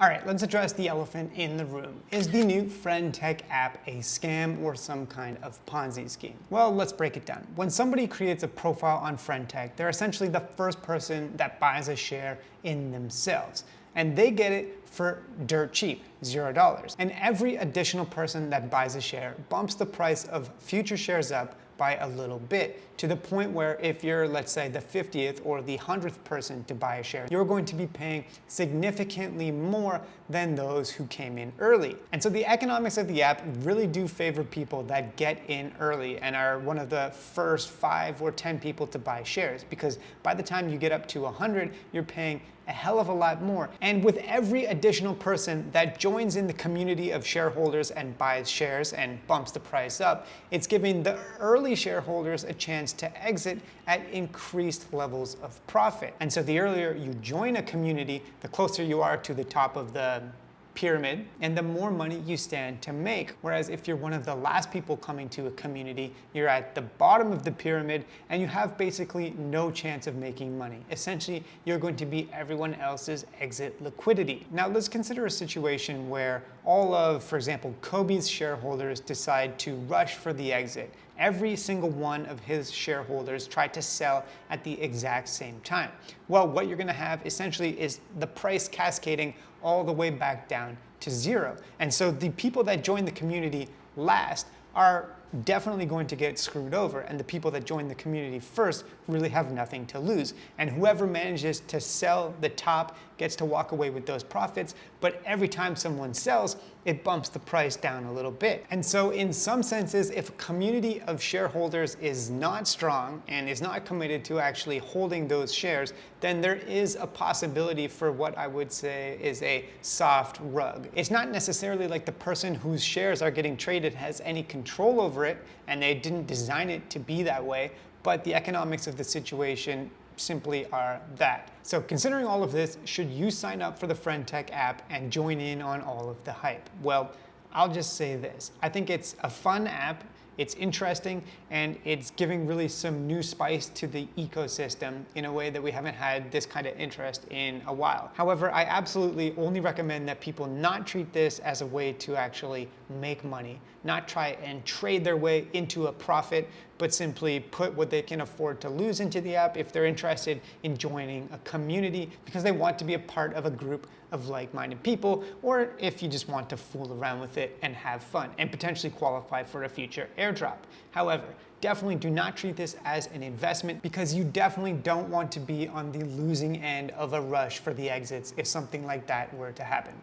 All right, let's address the elephant in the room. Is the new Friend.Tech app a scam or some kind of Ponzi scheme? Well, let's break it down. When somebody creates a profile on Friend.Tech, they're essentially the first person that buys a share in themselves. And they get it for dirt cheap, $0. And every additional person that buys a share bumps the price of future shares up by a little bit, to the point where if you're, let's say, the 50th or the 100th person to buy a share, you're going to be paying significantly more than those who came in early. And so the economics of the app really do favor people that get in early and are one of the first 5 or 10 people to buy shares, because by the time you get up to 100, you're paying a hell of a lot more. And with every additional person that joins in the community of shareholders and buys shares and bumps the price up, it's giving the early shareholders a chance to exit at increased levels of profit. And so the earlier you join a community, the closer you are to the top of the pyramid, and the more money you stand to make. Whereas if you're one of the last people coming to a community, you're at the bottom of the pyramid and you have basically no chance of making money. Essentially, you're going to be everyone else's exit liquidity. Now let's consider a situation where all of, for example, Kobe's shareholders decide to rush for the exit. Every single one of his shareholders tried to sell at the exact same time. Well, what you're gonna have essentially is the price cascading all the way back down to zero. And so the people that join the community last are definitely going to get screwed over, and the people that join the community first really have nothing to lose. And whoever manages to sell the top gets to walk away with those profits, but every time someone sells, it bumps the price down a little bit. And so in some senses, if a community of shareholders is not strong and is not committed to actually holding those shares, then there is a possibility for what I would say is a soft rug. It's not necessarily like the person whose shares are getting traded has any control over it, and they didn't design it to be that way, but the economics of the situation simply are that. So considering all of this, should you sign up for the Friend.Tech app and join in on all of the hype? Well, I'll just say this. I think it's a fun app, it's interesting, and it's giving really some new spice to the ecosystem in a way that we haven't had this kind of interest in a while. However, I absolutely only recommend that people not treat this as a way to actually make money, not try and trade their way into a profit, but simply put what they can afford to lose into the app if they're interested in joining a community because they want to be a part of a group of like-minded people, or if you just want to fool around with it and have fun and potentially qualify for a future airdrop. However, definitely do not treat this as an investment, because you definitely don't want to be on the losing end of a rush for the exits if something like that were to happen.